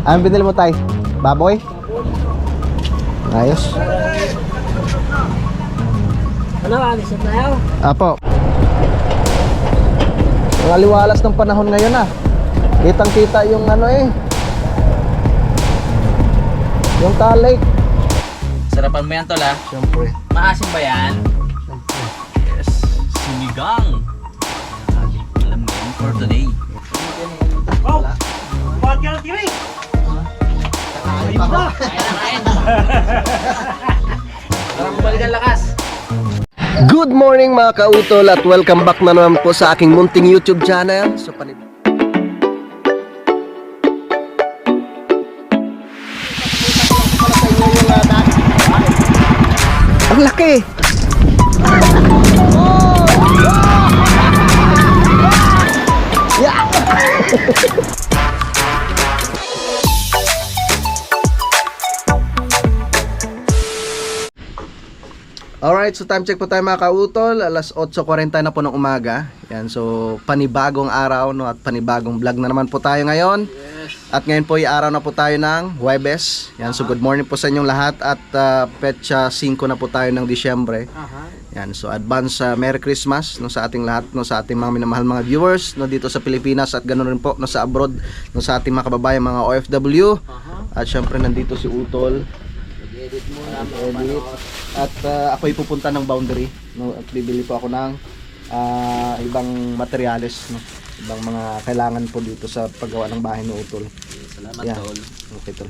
Anong binili mo, tay? Baboy? Ayos. Ano, alis na tayo? Apo. Ang aliwalas ng panahon ngayon ah. Kitang-kita yung ano eh. Yung Lake. Sarapan mo yan, tol, ha? Siyempre. Maasim ba yan? Yes. Sinigang. Alam mo yan for today. Oh! Bakit ka na TV? Kain na, kain. Parang balik ang lakas. Good morning mga kautol at welcome back na naman po sa aking munting YouTube channel. So, ang laki! Yeah! Alright, so time check po tayo mga kautol. Alas 8:40 na po ng umaga. Yan, so panibagong araw no, at panibagong vlog na naman po tayo ngayon. At ngayon po ay araw na po tayo ng Huwebes. Yan, so good morning po sa inyong lahat. At petsa 5 na po tayo ng Disyembre. Yan, so advance Merry Christmas no, sa ating lahat, no, sa ating mga minamahal mga viewers no, dito sa Pilipinas at ganoon rin po no, sa abroad, no, sa ating mga kababayan mga OFW. At syempre nandito si Utol. Edit at ako'y pupunta ng boundary no, at bibili po ako ng ibang materyales no, ibang mga kailangan po dito sa paggawa ng bahay ni Utol. Salamat, Yeah. tol. Okay, tol.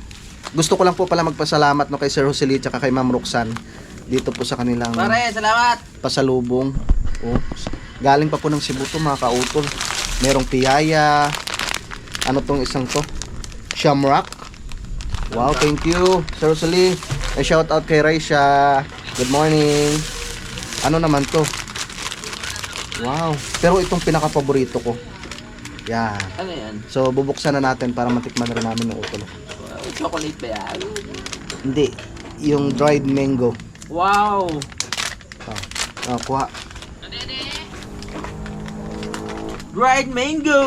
Gusto ko lang po pala magpasalamat no, kay Sir Josely at kay Ma'am Roxanne dito po sa kanilang Pare, salamat. pasalubong. Oh, galing pa po ng Cebu to mga kautol. Merong piyaya. Ano tong isang to? Shamrock. Wow, thank you Sir Josely. Shout out kay Raisha. Good morning. Ano naman to? Wow. Pero itong pinaka-paborito ko. Yan. Ano yan? So bubuksan na natin para matikman na rin namin ng utol. Wow, chocolate ba yan? Hindi. Yung dried mango. Wow. Kuha. Dried mango.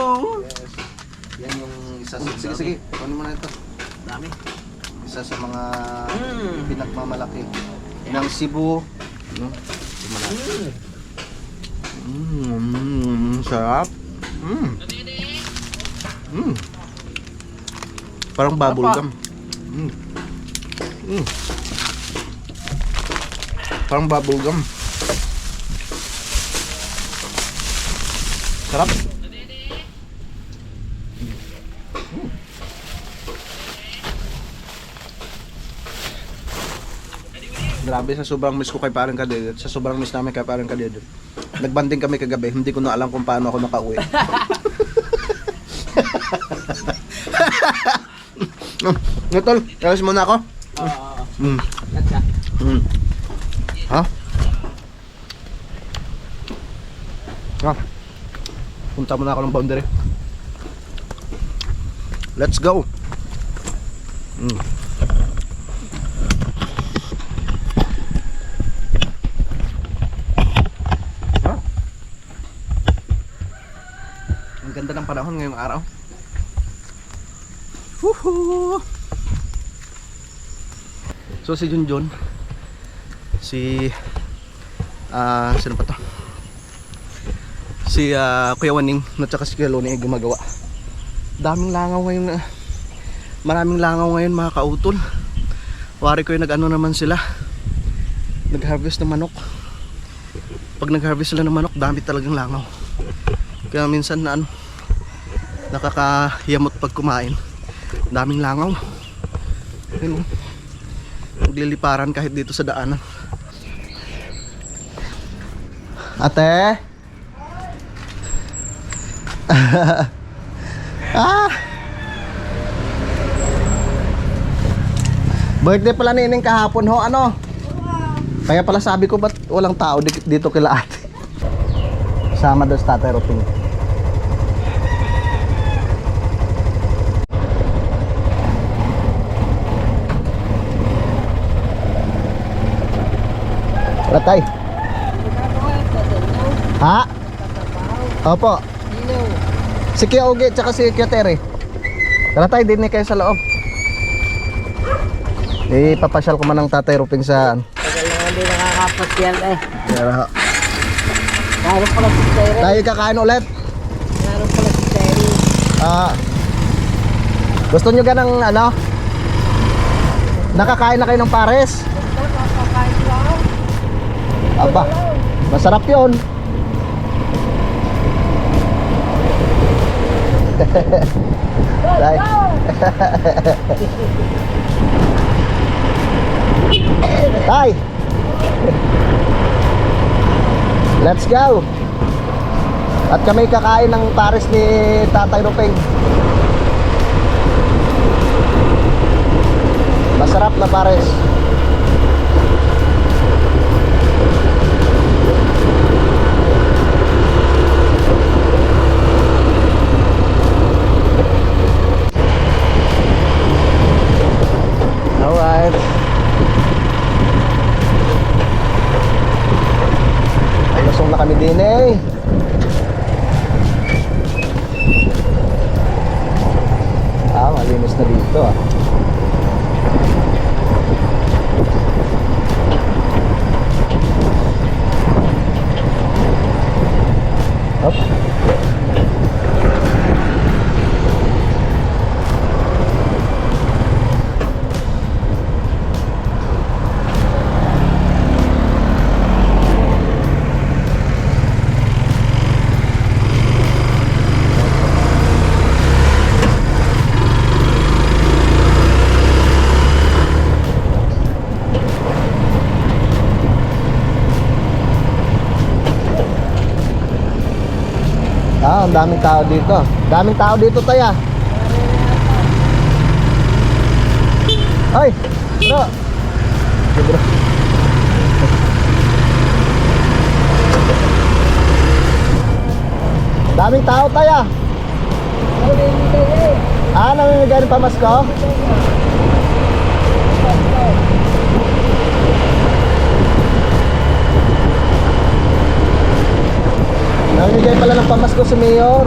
Yan yung isa sa... Sige. Ano mo na ito? Dami. Isa sa mga pinagmamalaki ng Cebu, no? Sarap. Parang bubble gum. Parang bubble gum. Sarap. Grabe, sa sobrang miss ko kay Parang Kadedot, sa sobrang miss namin kay Parang Kadedot. Nagbanding kami kagabi, hindi ko na alam kung paano ako nakauwi. Tol, alas muna ako. Ha? Ha? Punta muna ako ng boundary. Let's go. Ang ganda ng panahon ngayong araw. Woohoo! So si Junjun, si sino pa to? Si Kuya Waning at saka si Kuya Loni ay gumagawa. Daming langaw ngayon na. Maraming langaw ngayon mga kautol. Wari ko yung nag-ano naman sila. Nag-harvest ng manok. Pag nag-harvest sila ng manok, dami talagang langaw. Kaya minsan na nakakayamot pag kumain. Daming langaw. Ayun, nagliliparan kahit dito sa daanan. Ate? Birthday pala ni Ining kahapon ho, ano? Kaya pala sabi ko ba't walang tao dito kila ate. Sama doon sa Tatay Roping. Ratay. Ha? Opo. Si Kuya Ugi tsaka si Kuya Terry. Tara tayo, din kayo sa loob. Ipapasyal ko man ng Tatay Ruping sa Tagal na hindi nakakapasyal eh. Pero, Meron pala si Terry. tayo kakain ulit. Meron pala si Terry. Gusto nyo ganang ano? Nakakain na kayo ng pares? Nakakain lang. Aba, masarap yun. Tay. Tay. Let's go. At kami kakain ng pares ni Tatay Rupeng. Masarap na pares. Alright. Ay, lusong na kami din eh. Malinis na dito ah. Hop. Ang daming tao dito. Daming tao dito, Taya. Ay, bro. Okay, bro. Daming tao, Taya. Namimigay ng pamasko? Namimigay pala ng pamasko si Mayor.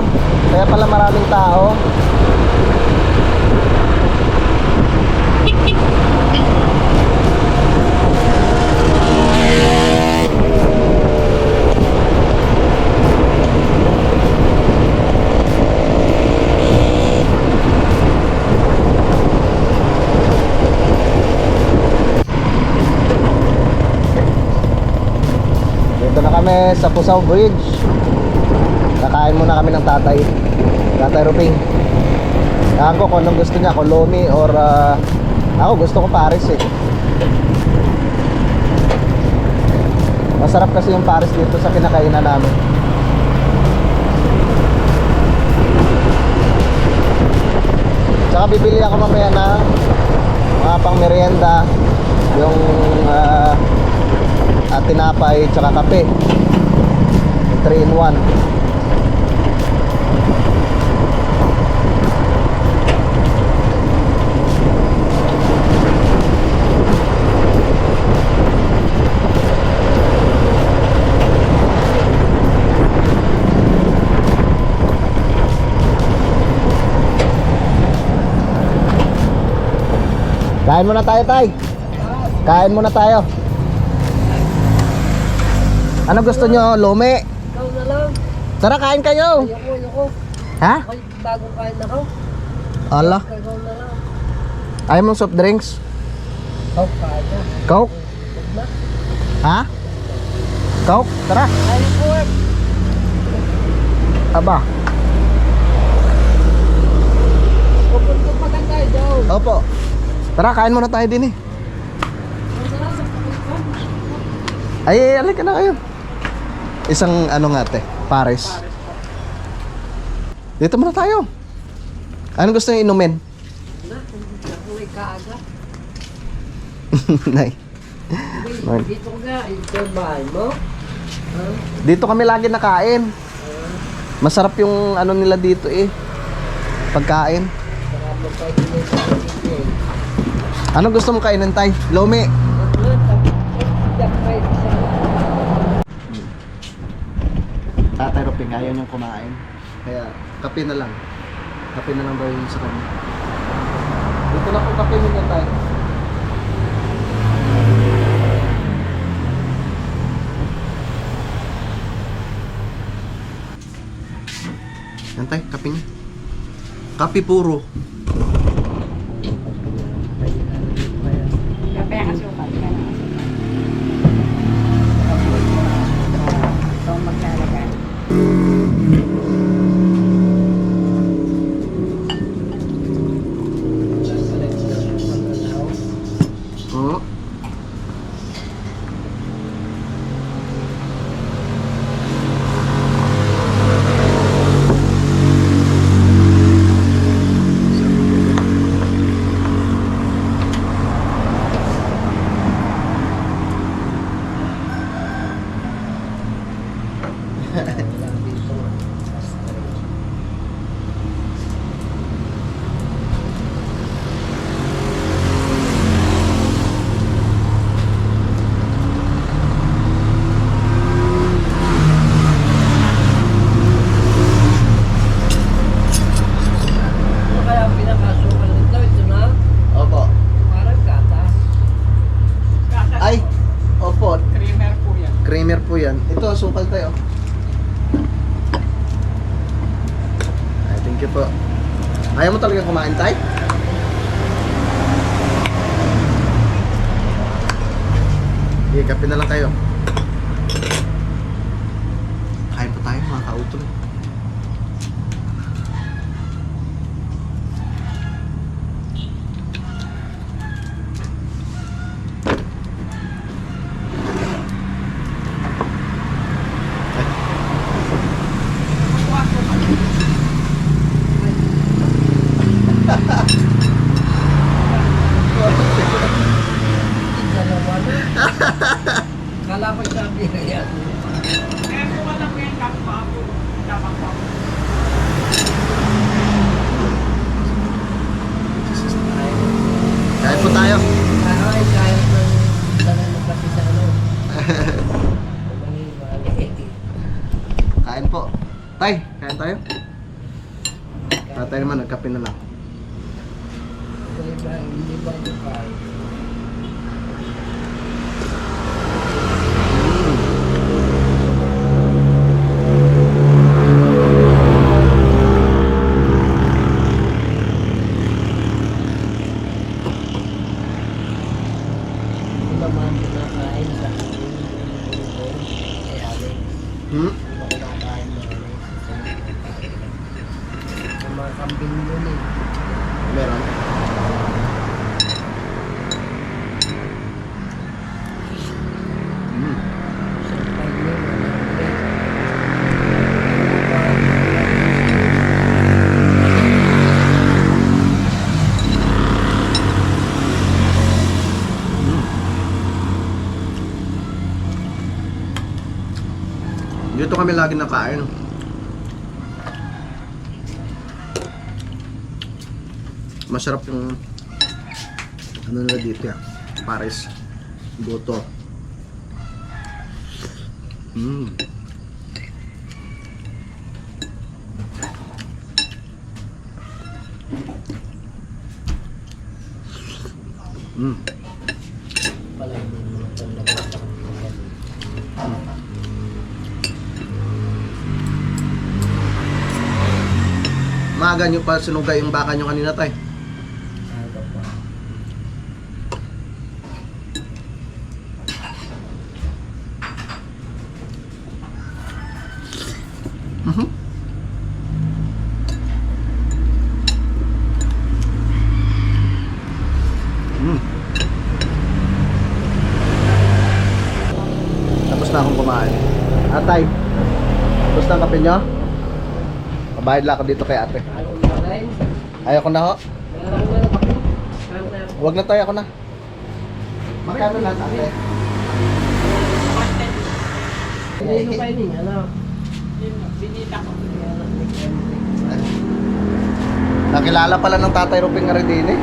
Kaya pala maraming tao. Dito na kami sa Pusaw Bridge. Kakain muna kami ng Tatay Ruping. Ako kung anong gusto niya, kung lomi or ako gusto ko pares eh. Masarap kasi yung pares dito sa kinakainan namin. Tsaka bibili ako mamaya ng mga pang merienda, yung tinapay tsaka kape, 3 in 1. Kain muna tayo, Tay. Kain muna tayo. Ano gusto nyo? Lome? Ikaw na lang. Tara, kain kayo. Ayoko. Ha? Ay, bagong kain na ako. Ala, Ikaw na lang. ayaw mong soft drinks? Ikaw kain na. Coke? Huwag na. Ha? Coke? Tara. Ayoko eh. Aba. Pupunta pa ka tayo doon. Opo. Tara, kain muna tayo din eh. Ay, alika na kayo. Isang ano nga te, pares. Dito muna tayo. Anong gusto nyo inumin? Ako may kaaga. Nay. Nay. Dito ka, ito yung bahay mo. Dito kami lagi nakain. Masarap yung ano nila dito eh. Pagkain. Baka magkain na sa dito eh. Ano gusto mo kainin, Tay? Lomi. Tatay Ruping, ayaw niyang kumain. Kaya, kape na lang. Kape na lang daw yun sa kanya. Dito na po kape ninyo, Tay. kape niya. Kape puro. Kape ang asukal. Ito ang maglalagay. Oo. Ano kaya ang pinakasukal nito? Ito na? Opo. Parang gatas. Ay, opo. Creamer po yan. Creamer po yan. Ito, sukal tayo. Ay, thank you po. Ayaw mo talaga kumain, tay? Sige, kape na lang kayo. Kain po tayo, mga kautol. Dalawa na. Kala ko sabi na yan. Kain po tayo. Ay, kaya ng dala ng kape sa ano. Mali. Kain po. Tay, kain tayo. Tatay naman, nagkape na lang. Hindi ba ito kain? Hindi naman kinakain sa kaya rin. Hmm? Hindi ba kinakain mo rin sa mga kambing yun eh. Meron. Hmm. Sa kambing yun. Dito kami lagi nakain. Masarap yung ano nila dito ya. Pares. Goto. Mm. Mm. Pala yung mga tanda. Maaga nyo pa sinugay yung baka nyo kanina, tay. Aga pa. Mhm. Mm. Tapos na akong kumain. Atay, tapos na ang kape nyo? Pabayad lang ako dito kay ate. Ano na rin? Ayoko na ho. Meron na lang ako. Meron na ako. Huwag na tayo, ako na. Magkano lang ate? Hindi ko pa yun, ano? Nakilala pala ng tatay Ruping nga rin din eh.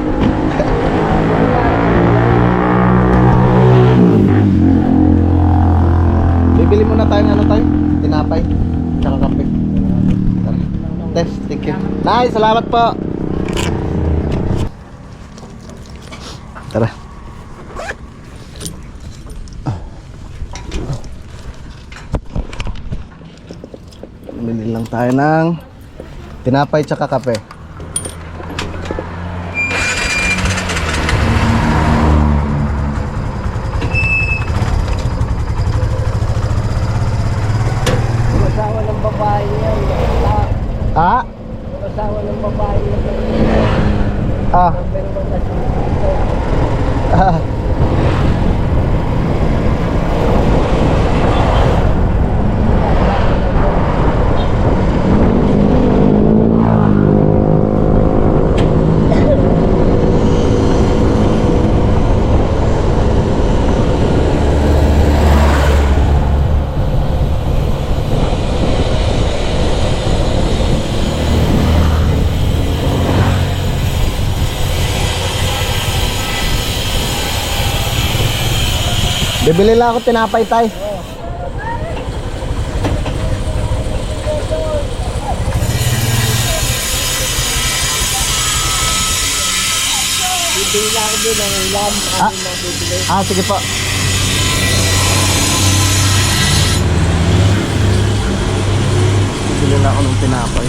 Bibili muna tayong ano tayo? Tinapay. Tsaka kape. Tara. Tess, thank you. Nay, salamat po. Tara. Bili lang tayo ng Tinapay tsaka kape. Asawa ng babae yan. Ah? Asawa ng babae yan. Ah. Pero ba na Ah. Bibili lang ako tinapay, tay. bibili na ako din ng ulam. Ah. Ano na bibili? Ah, sige po. Bibili lang ako ng tinapay.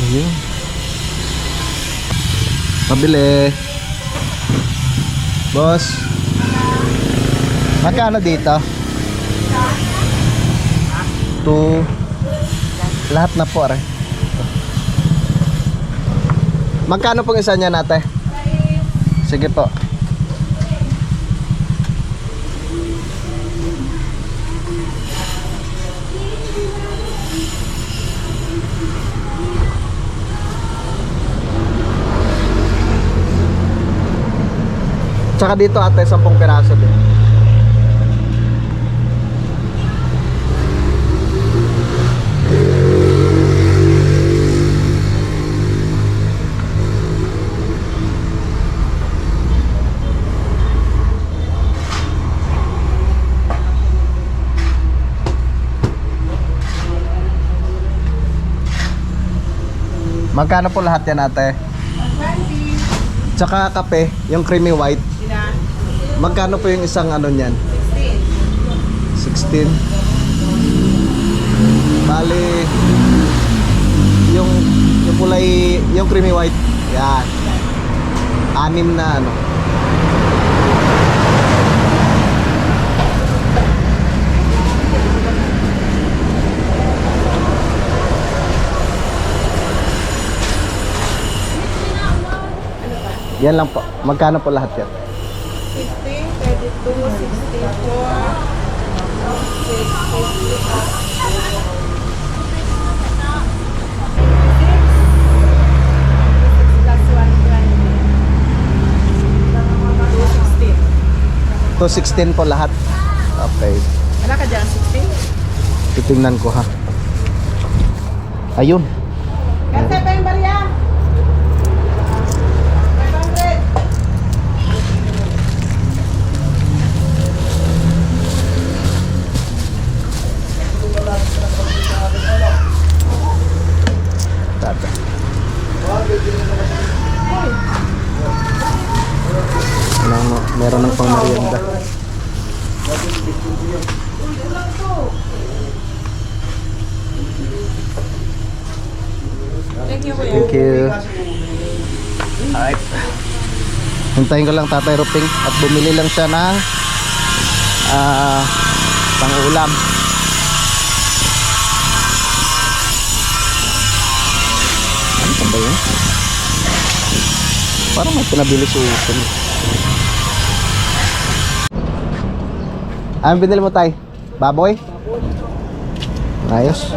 Ayun. Pabili. Boss. Magkano dito? 2. Lahat na po, are. Magkano pong isa niya nate? Sige po. Tsaka dito ate, 10 piraso din. Magkano po lahat yan ate? Tsaka kape, yung creamy white. Magkano po yung isang ano niyan? 16. Bali yung kulay, yung creamy white. Yan. 6 na ano. Yan lang po. Magkano po lahat yan? 15, 32, 216 po lahat. Okay. Wala ka dyan, 16? Titingnan ko ha. Ayun. Kante pa yung barya? 500. Tata. Meron ng pang merienda. Thank you, kuya. Thank you. Alright. Hintayin ko lang Tatay Ruping at bumili lang siya ng pang-ulam. Ano pa ba yun? Parang may pinabili sa usan. Anong binili mo tay? Baboy? Ayos.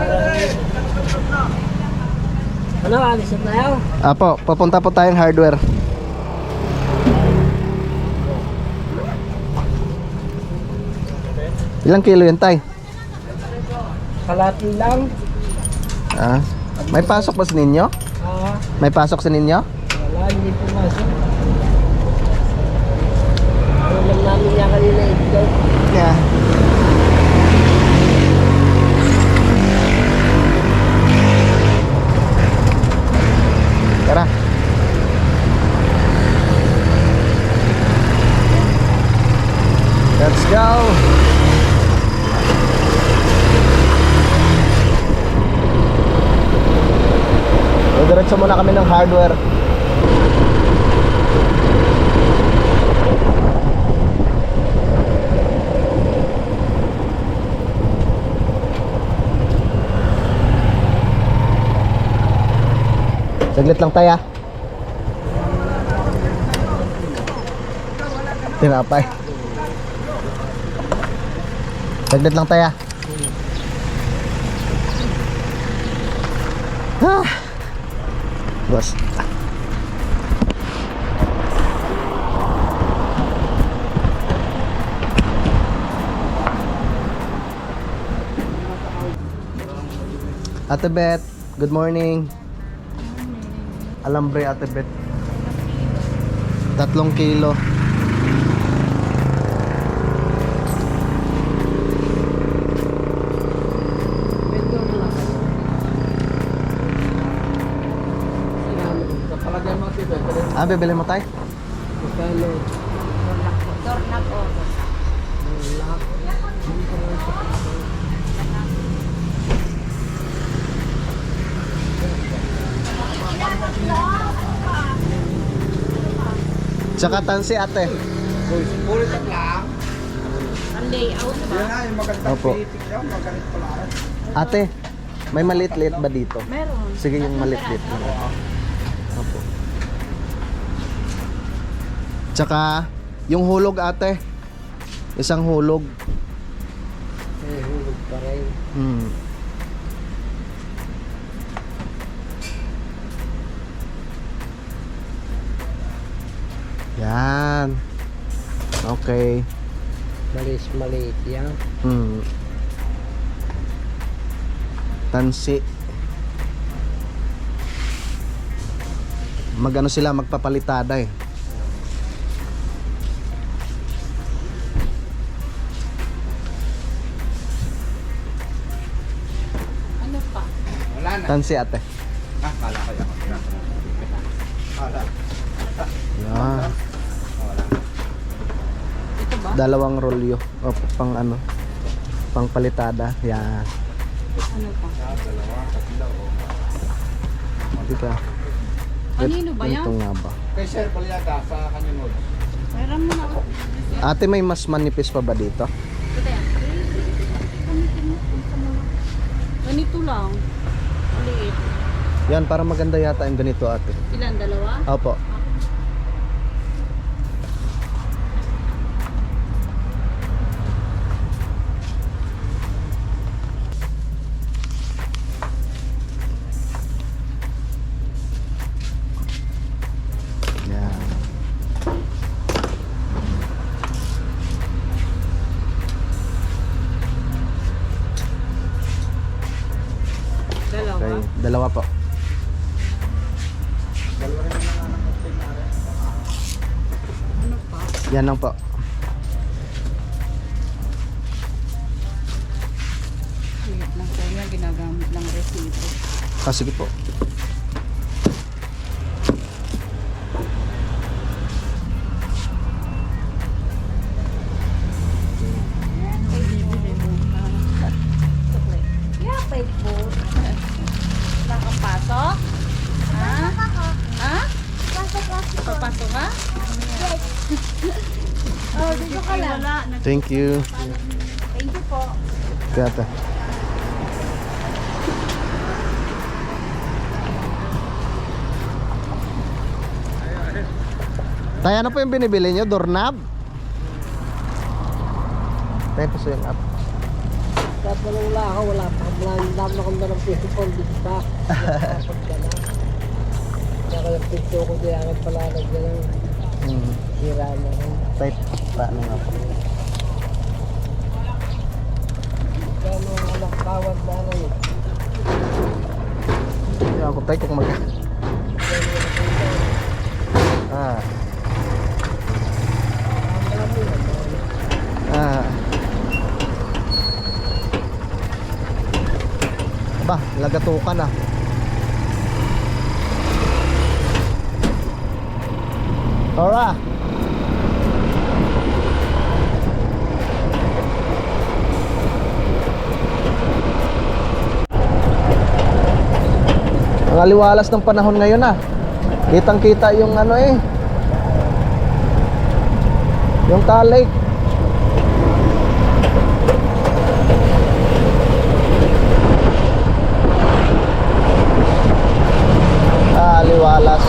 Ano, alis na tayo? Apo, papunta po tayong hardware. Ilang kilo yun tay? Kalati lang. Ah, may pasok ba sa ninyo? May pasok sa ninyo? Wala, hindi pumasok. Alam namin niya kanina ito. Yeah. Tara. go! So, diretso muna kami ng hardware. Saglit lang tayo. Tinapay. Saglit lang tayo. Boss. Ate Bet, good morning. Alambre Ate Bet. 3 kilo. Bibili mo tayo? Magkano? Dornak o. Tsaka tansi ate. Ang layout ba? Opo. Ate, may maliit-liit ba dito? Meron. Sige, yung maliit-liit. Opo. Tsaka, yung hulog ate. Isang hulog. Ay, hulog pa rin. Yan. Okay. Maliit yan. Tansi. Magano sila magpapalitada eh. Ano pa? Tansi ate. Yan. Ito ba? Dalawang rolyo. O, pang ano. Pang palitada. Yan. Ano pa? Dito. Kanino ba yan? Ito nga ba? Meron mo na ako. Ate, may mas manipis pa ba dito? Ito yan. Ganito lang. Maliit. Yan, para maganda yata yung ganito ate. Ilan? Dalawa? Opo. Yan. Dalawa? Okay, dalawa po. Ano pa? Yan lang po. Wait lang po niya. Ginagamit lang resibo. Sige po. Yeah, pwede po. Nakapasok? Ha? Ha? Papasok ka? Oh, dito ka lang. Thank you. Thank you po. Kaya ate. Tayo, ano po yung binibili nyo? Doorknob? Tayo po sa yung app. Kahit wala ako, wala pa. Dami na kong dalang piso po, hindi pa. Pagkala. Kaya yung piso ko, kailangan pala nagdalang hira mo. Tayo, paano nga po? Kaya mga anak tawad na rin. Hindi ako tayo kung mag... Ba, lagatukan ah. Ora. Ang aliwalas ng panahon ngayon ah. Kitang kita yung ano eh, yung Lake. Aliwalas.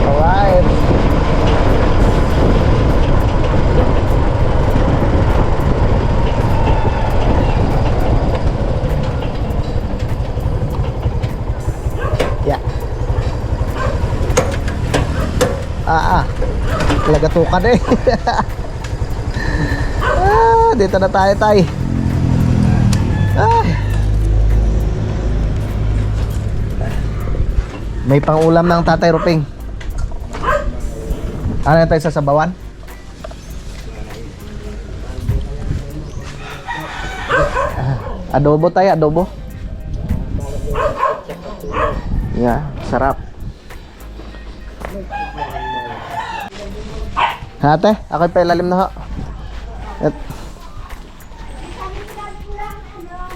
Alright. Yeah. Lagatukan eh. Dito na tayo tay. May pangulam ng Tatay Ruping. Ano yan tayo sasabawan? Adobo tayo, adobo. Yeah, sarap. Ate, ako'y pailalim na ho.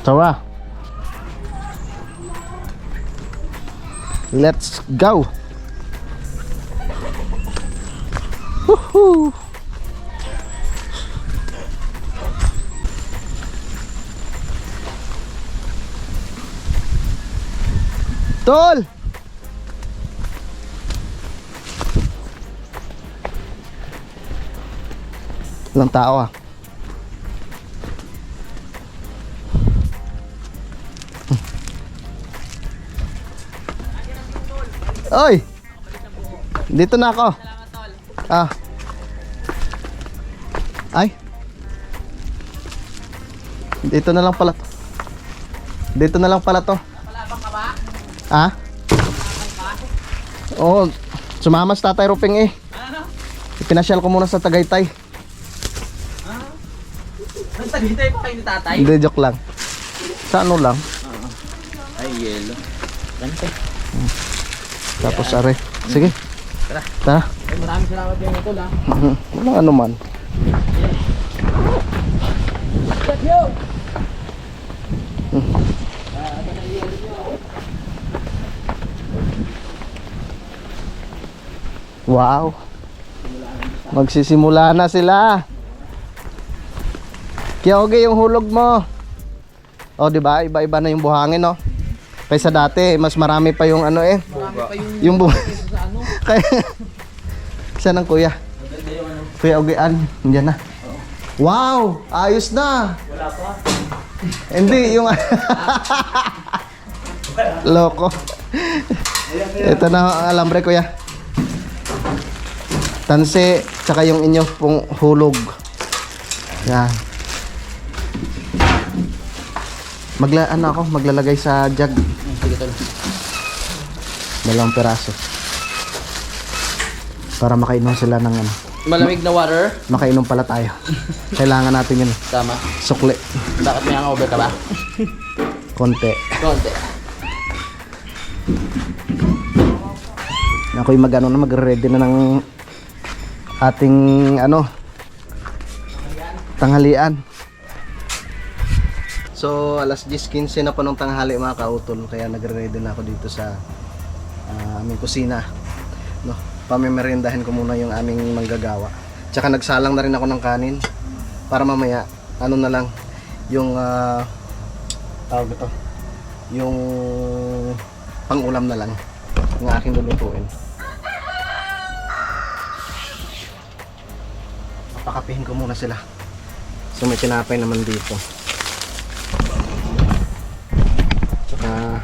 Tara. Let's go. Woohoo. Tol. Ilang tao ah. Oy. Dito na ako. Ah. Ay. Dito na lang pala to. Dito na lang pala to. Palabang ka ba? Ah? Oo. Sumama sa Tatay Ruping eh. Ano? Ipinasyal ko muna sa Tagaytay. Ang tagaytay pa kayo ni tatay? Hindi, joke lang. Sa ano lang. Ay, yelo. Ganito. Tapos are. Sige. Tara. Tara. Ay, maraming salamat yung ito lang. Wala ano man. Wow. Magsisimula na sila. Kaya okay yung hulog mo. Oh, di ba? Iba-iba na yung buhangin, no? Kaysa dati, mas marami pa yung ano eh. Marami pa yung Yung buhangin. sa ano. Kaya saan ang kuya? Kuya Ogean, nandiyan na. Wow, ayos na. Wala pa. Hindi yung loko. Ito na ang alambre kuya. Tanse, tsaka yung inyo pong hulog. Yan. Maglalagay sa jug. Sige tol. 2 peraso. Para makainom sila ng ano. Malamig na water. Makainom pala tayo. Kailangan natin yun. Tama. Sukli. Bakit may hangover ka ba? Konti. Konti. Ako'y magre-ready na ng ating tanghalian. So alas 10:15 na po ng tanghali mga kautol, kaya nagre-ready na ako dito sa aming kusina. No, pamimerindahin ko muna yung aming manggagawa. Tsaka nagsalang na rin ako ng kanin para mamaya na lang yung tawag ito, yung pang-ulam na lang ng aking lulutuin. Papakapihin ko muna sila. So may tinapay naman dito. Tsaka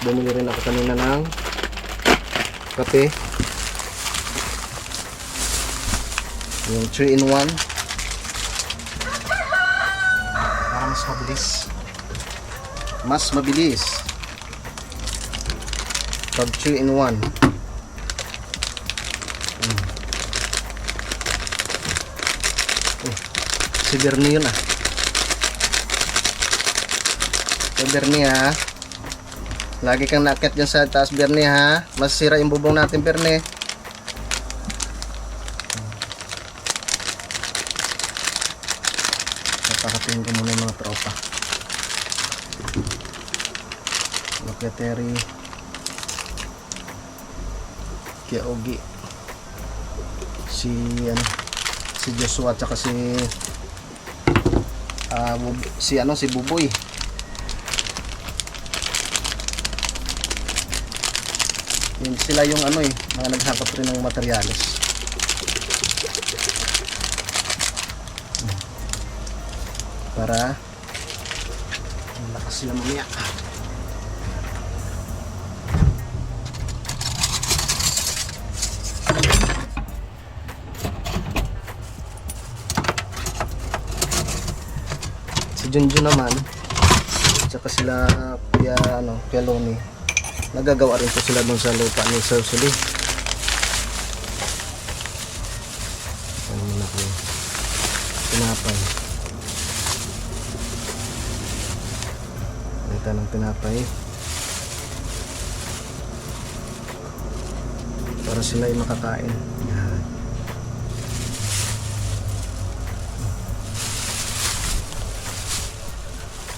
bumili rin ako kanina ng kape. Yung 3-in-1 para mas mabilis. Mas mabilis pag 3-in-1. Si Bernie yun ah. Si Bernie ha. Lagi kang nakit dyan sa taas Bernie ha. Masisira yung bubong natin Bernie. Napakatingin ko muna yung mga tropa. Terry, Kuya Ogie, si Joshua at saka si Buboy. Yun, sila yung mga naghakot rin ng materyales. Para malakas sila mamaya. Si Junjun naman, tsaka sila Kuya Loni, nagagawa rin po sila dun sa lupa ni Sir Suli. Ano muna po yung tinapay. Ito ng tinapay. Para sila ay makakain. Yan.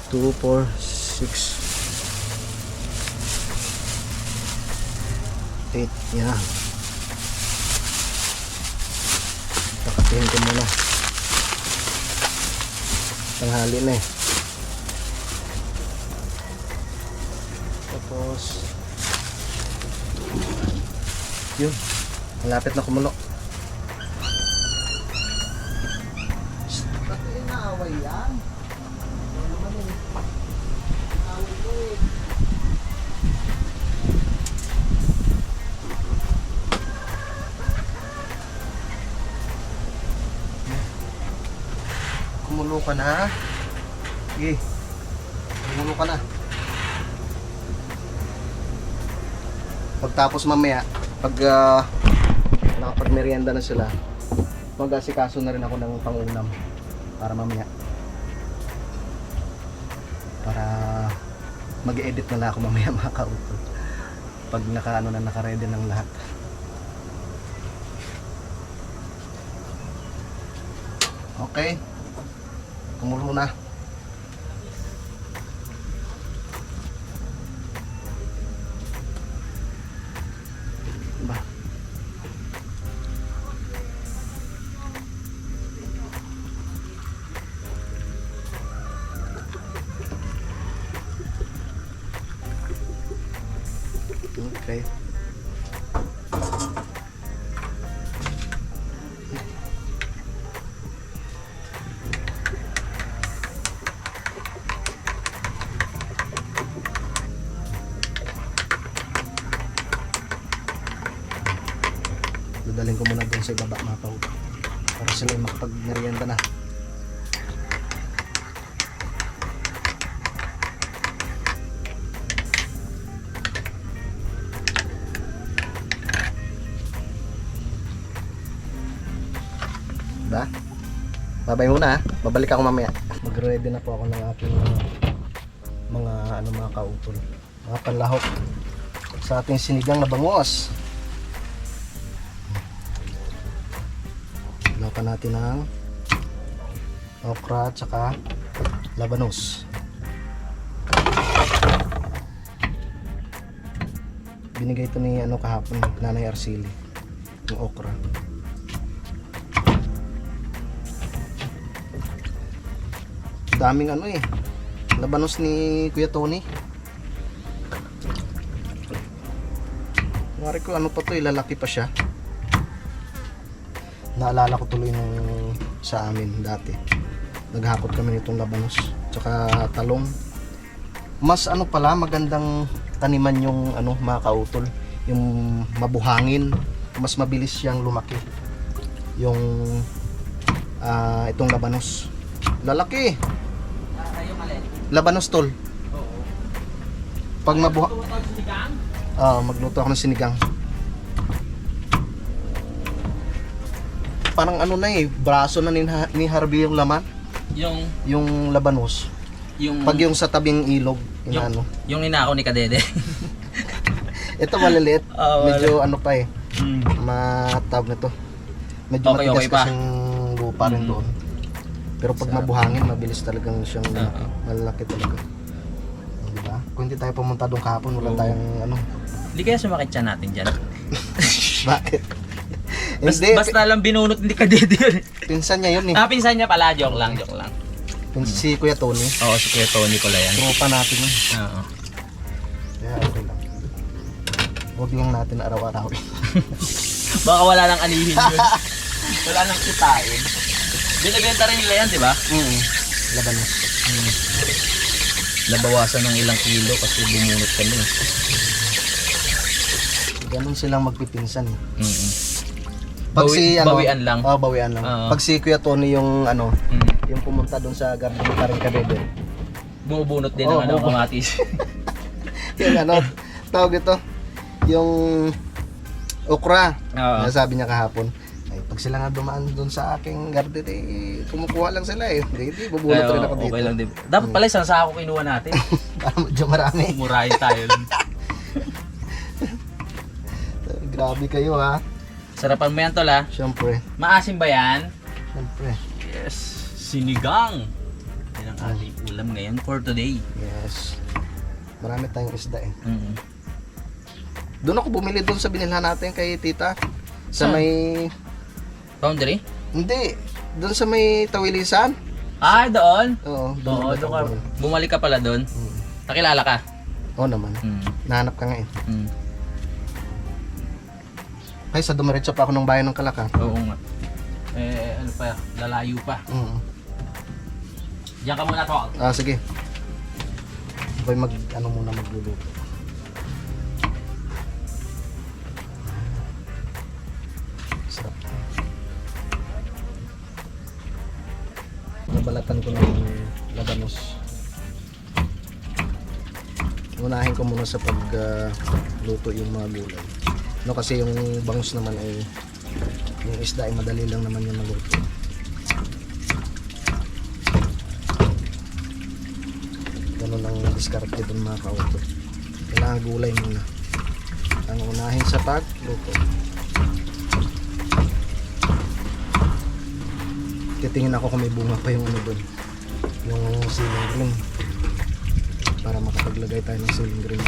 Two, 4, 6, 8. Yan. Pakatihin ko muna. Tanghali na eh. Tapos yun, malapit na kumulo. Ba't inaaway yan? Kumulo ka na. Sige, kumulo ka na. Pagtapos mamaya, pag nakapag-merienda na sila, mag-asikaso na rin ako ng pangunam para mamaya. Para mag-edit na lang ako mamaya mga kautol. Pag naka-ready ng lahat. Okay. Kumulo na. Ba. Okay. Dadaling ko muna doon sa ibaba mga kautol para sila ay makapag-merienda na. Diba? Babay muna ha. Babalik ako mamaya. Mag-ready na po ako ng aking mga kautol. Mga panlahok sa ating sinigang na bangos. Lapan natin ng okra at saka labanos. Binigay ito ni kahapon, Nanay Arceli, yung okra. Daming labanos ni Kuya Tony. Wari ko pa to, lalaki pa siya. Naalala ko tuloy nung sa amin dati. Naghakot kami nitong labanos tsaka talong. Mas pala magandang taniman yung mga kautol, yung mabuhangin. Mas mabilis siyang lumaki. Yung itong labanos. Lalaki. Labanos tol. Pag magluto ako ng sinigang. Parang braso na ni Harvey yung laman. Yung labanos. Pag yung sa tabing ilog, yung ninakaw ni Kadede. Ito maliliit. Medyo pa matawag na to. Medyo Okay, matigas okay pa. kasing lupa rin doon. Pero pag mabuhangin, mabilis talagang siyang lumaki. Malalaki talaga. Diba? kung hindi tayo pumunta doon kahapon, wala tayong ano. Hindi kaya sumakit siya natin dyan. Bakit? Basta, Hindi, basta lang binunot, hindi ka dito yun. pinsan niya yun eh. Ah, pinsan niya pala. Joke lang. Si Kuya Tony. Oo, si Kuya Tony ko yan. Tropa natin yun. Oo. Kaya okay lang. Huwag lang natin araw-arawin. Baka wala nang anihin yun. Wala nang kitain. Binibenta rin nila yan, di ba? Labanos. Nabawasan ng ilang kilo kasi bumunot kami. Ganun silang magpipinsan eh. Bawian lang. Oh, bawian lang. Oo. Pag si Kuya Tony yung ano, yung pumunta doon sa garden ni Karing Kabebe. Bumubunot din Oo, ng kamatis. Yung ano, tawag ito, yung okra. Oo. Sabi niya kahapon. Ay, pag sila nga dumaan doon sa aking garden, eh, kumukuha lang sila eh. Hindi, bubunot rin ako dito. Okay lang din. Dapat pala isang sako kinuha natin. Para medyo marami. Murahin tayo. Grabe kayo ha. Sarapan mo yan, tol, ha? Siyempre. Maasim ba yan? Siyempre. Yes. Sinigang. Yan ang ating ulam ngayon for today. Yes. Marami tayong isda eh. Doon ako bumili doon sa binilhan natin kay tita. Sa Saan? may... Foundry? Hindi. Doon sa may Tawilisan. Ay, doon? Oo. Oo, doon ka. Bumalik ka pala doon. Nakilala ka? Oo naman. Nahanap ka nga eh. Ay, sa dumiretso pa ako ng bayan ng Kalaka. Oo nga. Eh, ano pa, lalayo pa. Diyan ka muna, tol. Ah, sige. Boy, muna magluluto. Sarap. Nabalatan ko ng labanos. Unahin ko muna sa pagluto yung mga gulay. No, kasi yung bangus naman ay yung isda ay madali lang naman yung maluto. Ganun ang diskarte dun mga kauto. Kailangan gulay muna ang unahin sa pagluto. Titingin ako kung may bunga pa yung ano dun, yung ceiling green, para makapaglagay tayo ng ceiling green.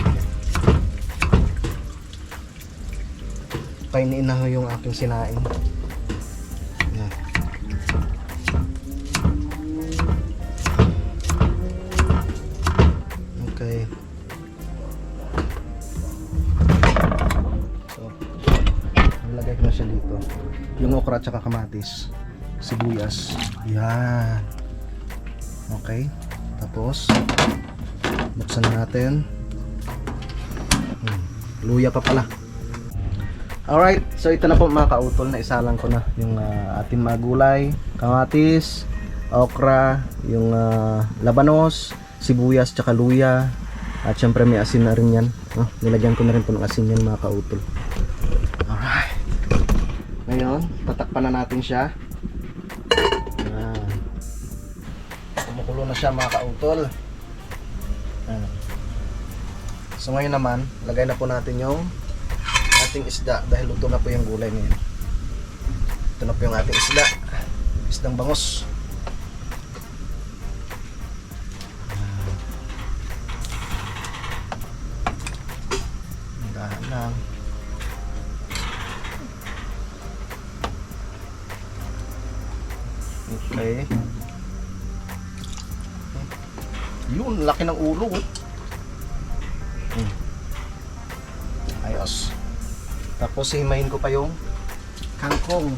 Painiin na yung aking sinaing. Yan. Okay. So, nilagay ko na siya dito. Yung okra at saka kamatis. Sibuyas. Yan. Okay. Tapos, buksan natin. Luya pa pala. Alright, so ito na po mga kautol, na isalang ko na yung ating mga gulay, kamatis, okra, yung labanos, sibuyas, tsaka luya, at syempre may asin na rin yan. Nilagyan ko na rin po ng asin yan mga kautol. Alright, ngayon tatakpan na natin siya. Kumukulo na siya mga kautol. So ngayon naman, lagay na po natin yung ating isda dahil luto na po yung gulay ngayon. Ito na po yung ating isda, isdang bangus. Dahan lang. Okay. Yun, laki ng ulo. Ayos. Tapos himayin ko pa yung kangkong.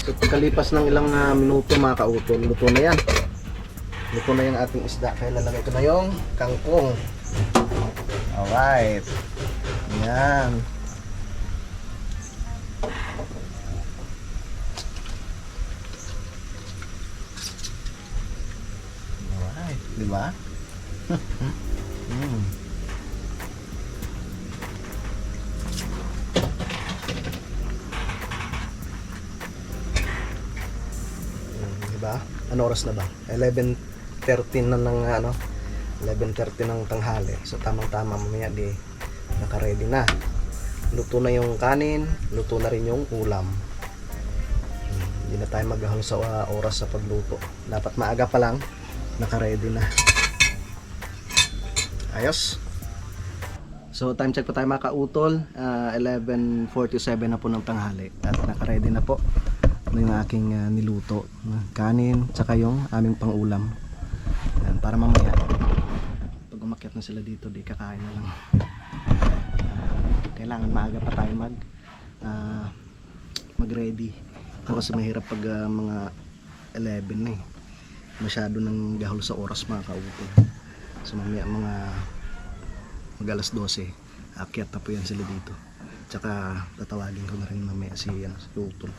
So kalipas ng ilang minuto mga kautol, luto na yan. Luto na yung ating isda. Kaya lalagay ko na yung kangkong. Alright. Yan. Di ba? Di ba? Ano oras na ba? 11:13 na ng 11:30 ng tanghali. So tamang-tama mamaya di naka-ready na. Luto na yung kanin, luto na rin yung ulam. Hindi na tayo maghahang sa oras sa pagluto. Dapat maaga pa lang naka-ready na. Ayos. So time check pa tayo mga kautol, 11:47 na po ng tanghali at naka-ready na po yung aking niluto, kanin tsaka yung aming pangulam. Yan, para mamaya pag umakyat na sila dito di kakain na lang. Kailangan maaga pa tayo mag-ready kasi mahirap pag mga 11 na masyado nang gahol sa oras mga kautol. So mamaya mga alas 12 akyat na po yan sila dito, tsaka tatawagin ko na rin mamaya si Utol.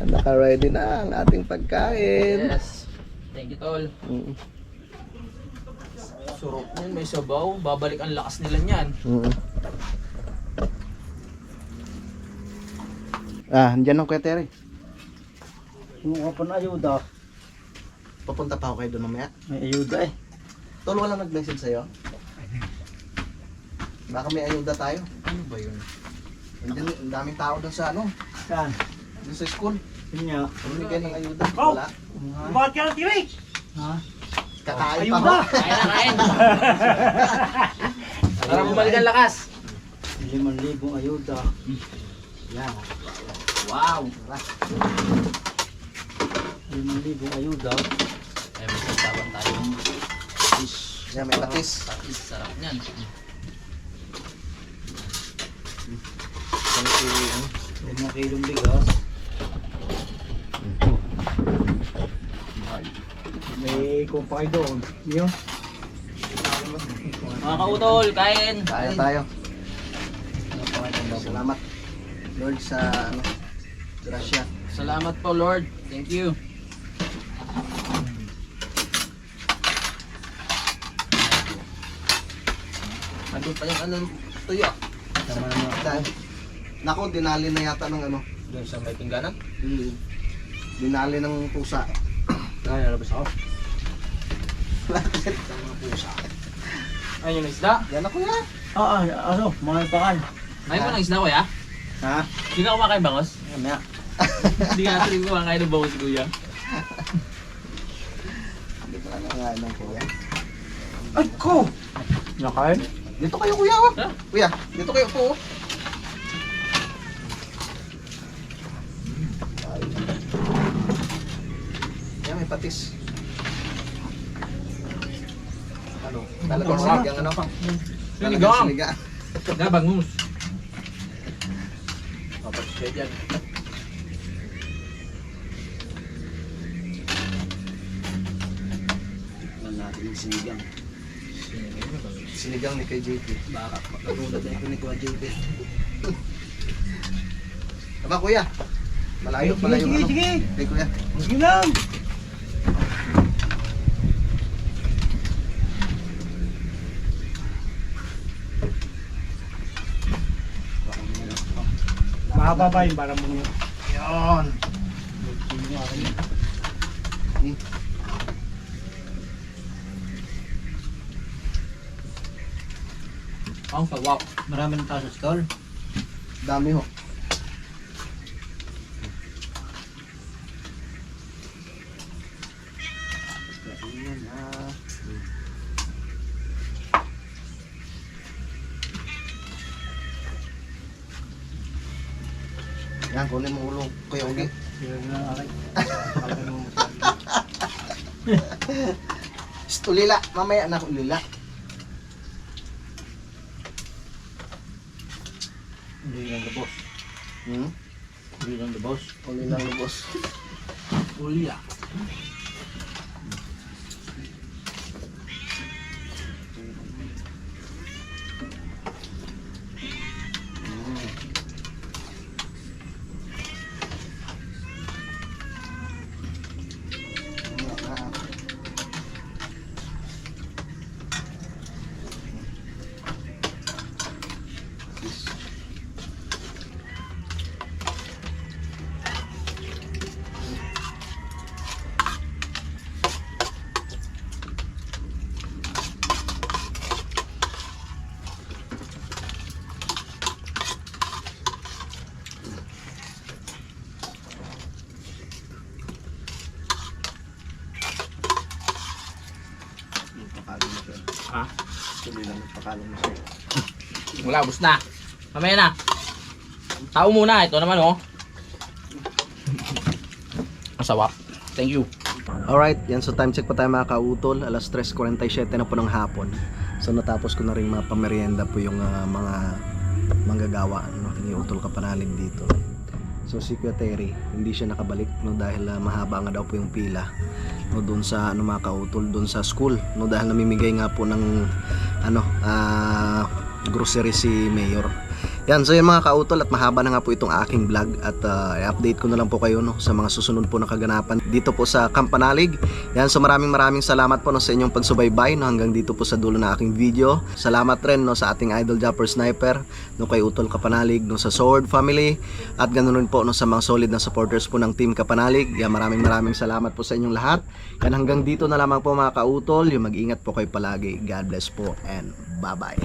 Naka-ready na ang ating pagkain. Yes. Thank you, tol. Surok nun, may sabaw. Babalik ang lakas nila niyan. Andyan ang Kuya Terry. Kumuha pa na ayuda. Papunta pa ako kayo doon mamaya. May ayuda eh. Tol, walang nag-message sa'yo? Baka may ayuda tayo. Ano ba yun? Ang daming tao doon sa Saan? doon sa school. Yun nga. Bumigay ng ayuda. Oh! Wala. Bakit ka ng TV? Ha? Kakain pa Ayuda! ako. Kain na, kain! Para bumalik ang lakas. 5,000 ayuda. Yan. Wow! 5,000 ayuda. Ay, may sasawan tayong fish. Yan, may patis. Patis, sarap niyan. Ano? 5 kilong bigas. May kumpa kayo doon. Yun. Mga kautol, kain! Kaya tayo. Salamat Lord sa grasya. Salamat po, Lord. Thank you. Andun pa yung tuyo. Tama naman. Dahil, naku, dinali na yata ng Doon sa may pingganan? dinali ng pusa. Ay, alabas ako. Bakit? Ay, yung isda? Yan ako yan. Mga pakan. May mo ng isda, kuya? Ha? Hindi ka kumakain bangos? Maya. Hindi ka natin kumakain ng bangos, kuya. Hindi pa nga ng kuya. Ay, ko! Nakain? Dito kayo kuya. Oh. Ha? Kuya, dito kayo po. Oh. Yan, may patis. Ano? Talagang sinigang ano? Sinigang. Sinigang. Na, bangus. Papat siya dyan. Tignan natin yung sinigang. Sinigang ni kay JP. Baka. Natulad na ito ni Kuya JP. Tama kuya. Malayo pala yung ano. Sige! Kay kuya. Sige lang! Mahaba ba yung para mo? Yun. Ang sawak. Marami ng tao sa stall. Dami ho. Yan, kunin mo ulo. Kuya Ugi. Ulila. Mamaya na ulila. Hindi lang lubos. Hmm? Hindi lang lubos. Uli lang lubos. Uli ah. kanin mo sa'yo. Wala, ubos na. Mamaya na. Tao muna. Ito naman, oh. Ang sawap. Thank you. Alright, yan, so time check pa tayo mga kautol. Alas 3:47 na po ng hapon. So natapos ko na rin mga pamerienda po yung mga manggagawa, no, ni Utol Kapanalig dito. So si Kuya Terry, hindi siya nakabalik, no, dahil mahaba nga daw po yung pila, no, doon sa mga kautol, doon sa school, no, dahil namimigay nga po ng grocery si Mayor. Yan, so yun mga kautol, at mahaba na nga po itong aking vlog, at i-update ko na lang po kayo, no, sa mga susunod po na kaganapan dito po sa Kampanalig. Yan, so maraming salamat po, no, sa inyong pagsubaybay, no, hanggang dito po sa dulo na aking video. Salamat rin, no, sa ating idol Japper Sniper, no, kay Utol Kapanalig, no, sa Sword Family, at ganoon rin po, no, sa mga solid na supporters po ng Team Kapanalig. Yan, maraming salamat po sa inyong lahat. Yan, hanggang dito na lamang po mga kautol. Yung mag-ingat po kayo palagi. God bless po and bye-bye.